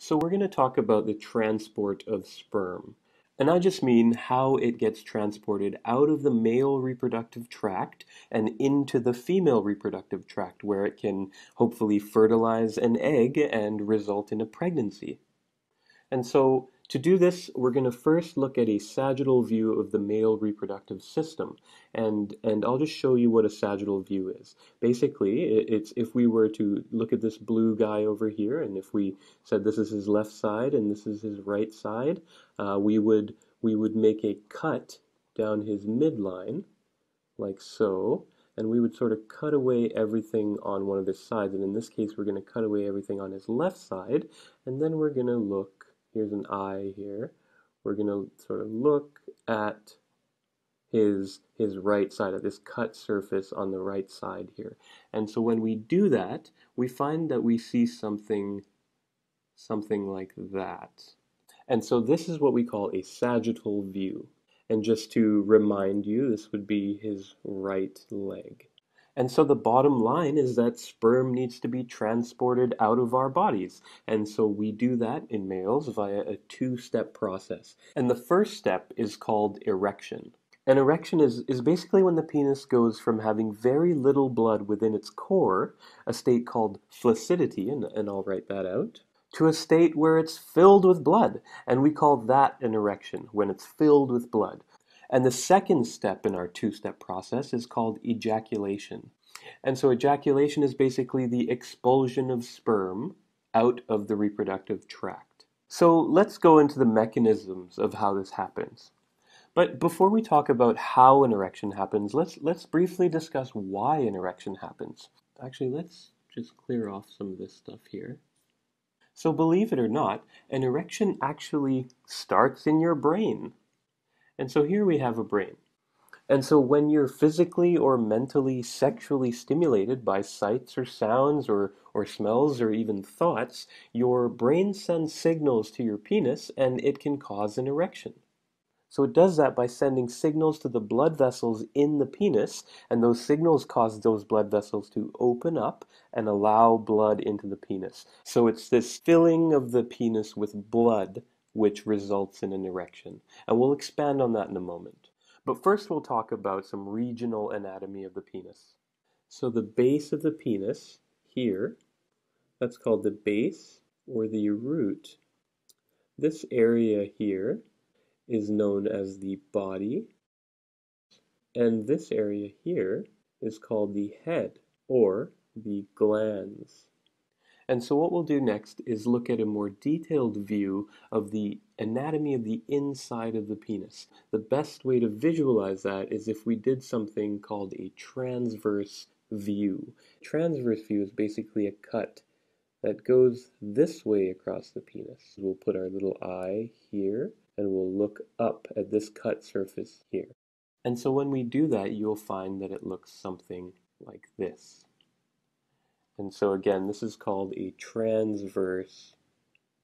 So we're going to talk about the transport of sperm. And I just mean how it gets transported out of the male reproductive tract and into the female reproductive tract, where it can hopefully fertilize an egg and result in a pregnancy. And so to do this, we're going to first look at a sagittal view of the male reproductive system. And I'll just show you what a sagittal view is. Basically, it's if we were to look at this blue guy over here, and if we said this is his left side and this is his right side, we would make a cut down his midline, like so, and we would sort of cut away everything on one of his sides. And in this case, we're going to cut away everything on his left side, and then we're going to look. Here's an eye here. We're going to sort of look at his right side, at this cut surface on the right side here. And so when we do that, we find that we see something like that. And so this is what we call a sagittal view. And just to remind you, this would be his right leg. And so the bottom line is that sperm needs to be transported out of our bodies. And so we do that in males via a two-step process. And the first step is called erection. An erection is basically when the penis goes from having very little blood within its core, a state called flaccidity, and I'll write that out, to a state where it's filled with blood. And we call that an erection, when it's filled with blood. And the second step in our two-step process is called ejaculation. And so ejaculation is basically the expulsion of sperm out of the reproductive tract. So let's go into the mechanisms of how this happens. But before we talk about how an erection happens, let's briefly discuss why an erection happens. Actually, let's just clear off some of this stuff here. So believe it or not, an erection actually starts in your brain. And so here we have a brain. And so when you're physically or mentally sexually stimulated by sights or sounds or smells or even thoughts, your brain sends signals to your penis and it can cause an erection. So it does that by sending signals to the blood vessels in the penis, and those signals cause those blood vessels to open up and allow blood into the penis. So it's this filling of the penis with blood which results in an erection. And we'll expand on that in a moment. But first we'll talk about some regional anatomy of the penis. So the base of the penis here, that's called the base or the root. This area here is known as the body. And this area here is called the head or the glans. And so what we'll do next is look at a more detailed view of the anatomy of the inside of the penis. The best way to visualize that is if we did something called a transverse view. Transverse view is basically a cut that goes this way across the penis. We'll put our little eye here and we'll look up at this cut surface here. And so when we do that, you'll find that it looks something like this. And so again, this is called a transverse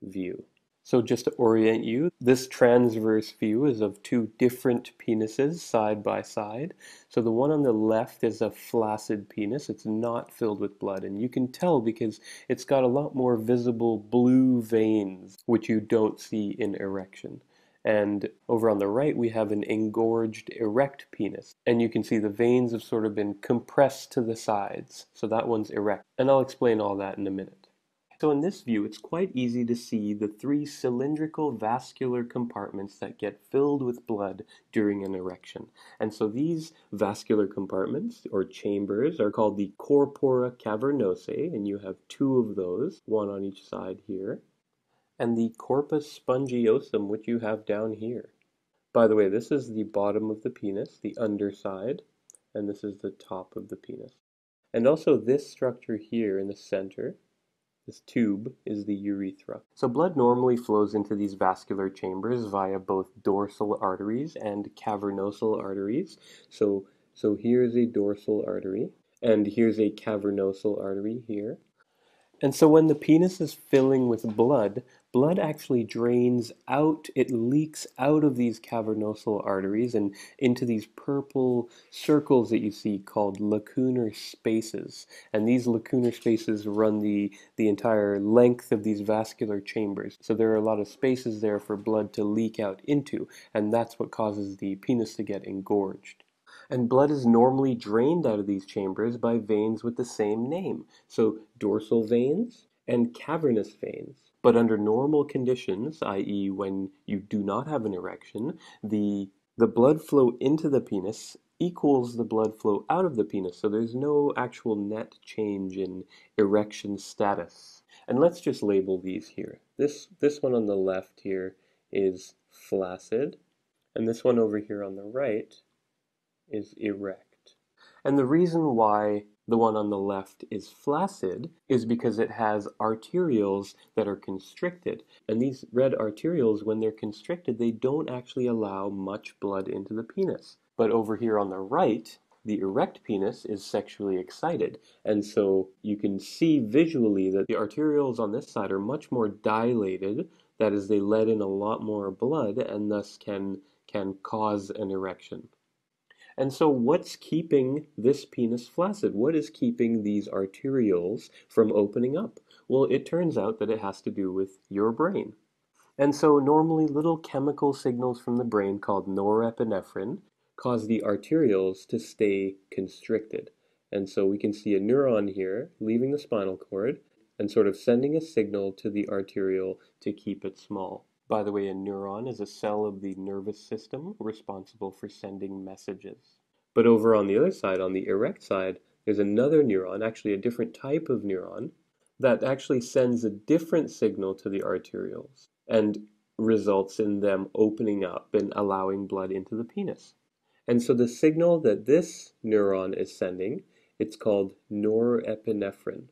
view. So just to orient you, this transverse view is of two different penises side by side. So the one on the left is a flaccid penis. It's not filled with blood. And you can tell because it's got a lot more visible blue veins, which you don't see in erection. And over on the right, we have an engorged erect penis. And you can see the veins have sort of been compressed to the sides. So that one's erect. And I'll explain all that in a minute. So in this view, it's quite easy to see the three cylindrical vascular compartments that get filled with blood during an erection. And so these vascular compartments, or chambers, are called the Corpora Cavernosa, and you have two of those, one on each side here, and the corpus spongiosum, which you have down here. By the way, this is the bottom of the penis, the underside, and this is the top of the penis. And also this structure here in the center, this tube, is the urethra. So blood normally flows into these vascular chambers via both dorsal arteries and cavernosal arteries. So here's a dorsal artery, and here's a cavernosal artery here. And so when the penis is filling with blood, blood actually drains out, it leaks out of these cavernosal arteries and into these purple circles that you see called lacunar spaces. And these lacunar spaces run the entire length of these vascular chambers. So there are a lot of spaces there for blood to leak out into, and that's what causes the penis to get engorged. And blood is normally drained out of these chambers by veins with the same name, so dorsal veins and cavernous veins. But under normal conditions, i.e. when you do not have an erection, the blood flow into the penis equals the blood flow out of the penis, so there's no actual net change in erection status. And let's just label these here. This one on the left here is flaccid, and this one over here on the right is erect. And the reason why the one on the left is flaccid is because it has arterioles that are constricted. And these red arterioles, when they're constricted, they don't actually allow much blood into the penis. But over here on the right, the erect penis is sexually excited. And so you can see visually that the arterioles on this side are much more dilated. That is, they let in a lot more blood and thus can cause an erection. And so what's keeping this penis flaccid? What is keeping these arterioles from opening up? Well, it turns out that it has to do with your brain. And so normally little chemical signals from the brain called norepinephrine cause the arterioles to stay constricted. And so we can see a neuron here leaving the spinal cord and sort of sending a signal to the arteriole to keep it small. By the way, a neuron is a cell of the nervous system responsible for sending messages. But over on the other side, on the erect side, there's another neuron, actually a different type of neuron, that actually sends a different signal to the arterioles and results in them opening up and allowing blood into the penis. And so the signal that this neuron is sending, it's called norepinephrine.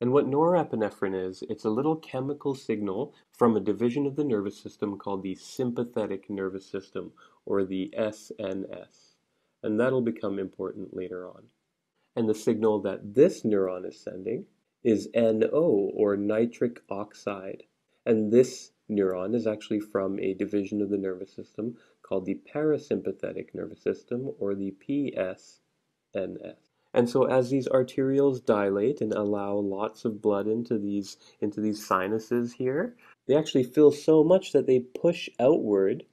And what norepinephrine is, it's a little chemical signal from a division of the nervous system called the sympathetic nervous system, or the SNS. And that'll become important later on. And the signal that this neuron is sending is NO, or nitric oxide. And this neuron is actually from a division of the nervous system called the parasympathetic nervous system, or the PSNS. And so as these arterioles dilate and allow lots of blood into these sinuses here, they actually fill so much that they push outward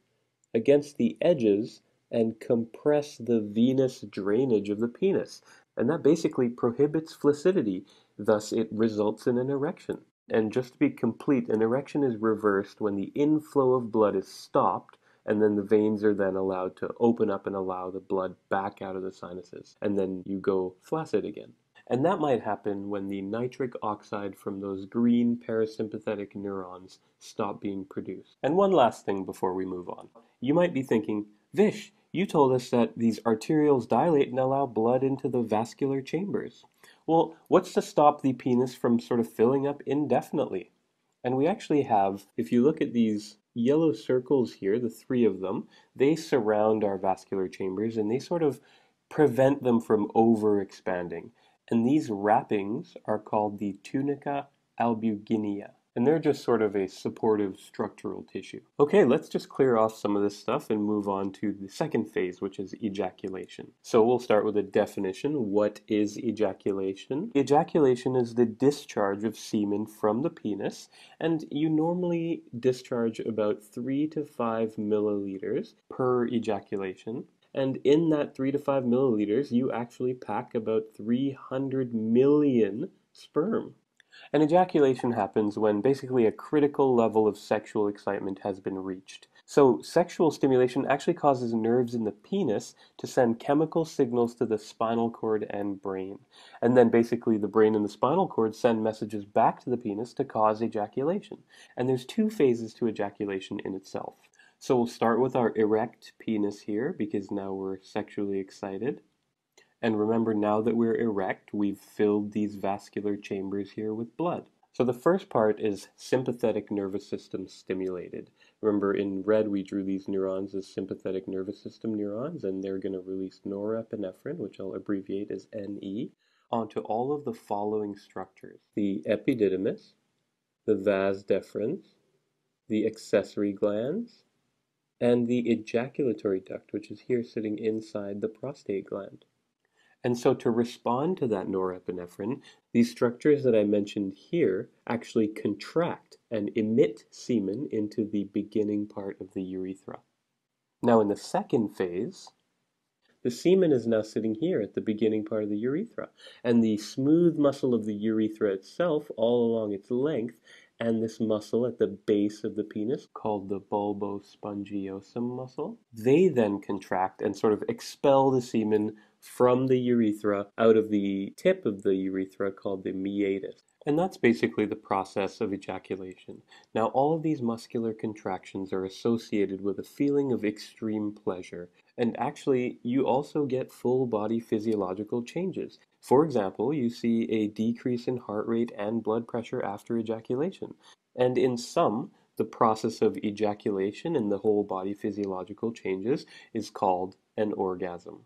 against the edges and compress the venous drainage of the penis. And that basically prohibits flaccidity. Thus, it results in an erection. And just to be complete, an erection is reversed when the inflow of blood is stopped, and then the veins are then allowed to open up and allow the blood back out of the sinuses. And then you go flaccid again. And that might happen when the nitric oxide from those green parasympathetic neurons stop being produced. And one last thing before we move on. You might be thinking, Vish, you told us that these arterioles dilate and allow blood into the vascular chambers. Well, what's to stop the penis from sort of filling up indefinitely? And we actually have, if you look at these yellow circles here, the three of them, they surround our vascular chambers and they sort of prevent them from overexpanding. And these wrappings are called the tunica albuginea. And they're just sort of a supportive structural tissue. Okay, let's just clear off some of this stuff and move on to the second phase, which is ejaculation. So we'll start with a definition. What is ejaculation? Ejaculation is the discharge of semen from the penis, and you normally discharge about 3 to 5 milliliters per ejaculation. And in that 3 to 5 milliliters, you actually pack about 300 million sperm. And ejaculation happens when basically a critical level of sexual excitement has been reached. So sexual stimulation actually causes nerves in the penis to send chemical signals to the spinal cord and brain. And then basically the brain and the spinal cord send messages back to the penis to cause ejaculation. And there's 2 phases to ejaculation in itself. So we'll start with our erect penis here because now we're sexually excited. And remember, now that we're erect, we've filled these vascular chambers here with blood. So the first part is sympathetic nervous system stimulated. Remember, in red we drew these neurons as sympathetic nervous system neurons, and they're going to release norepinephrine, which I'll abbreviate as NE. onto all of the following structures: the epididymis, the vas deferens, the accessory glands, and the ejaculatory duct, which is here sitting inside the prostate gland. And so to respond to that norepinephrine, these structures that I mentioned here actually contract and emit semen into the beginning part of the urethra. Now in the second phase, the semen is now sitting here at the beginning part of the urethra, and the smooth muscle of the urethra itself all along its length, and this muscle at the base of the penis, called the bulbospongiosum muscle, they then contract and sort of expel the semen from the urethra out of the tip of the urethra called the meatus. And that's basically the process of ejaculation. Now, all of these muscular contractions are associated with a feeling of extreme pleasure. And actually, you also get full body physiological changes. For example, you see a decrease in heart rate and blood pressure after ejaculation. And in some, the process of ejaculation and the whole body physiological changes is called an orgasm.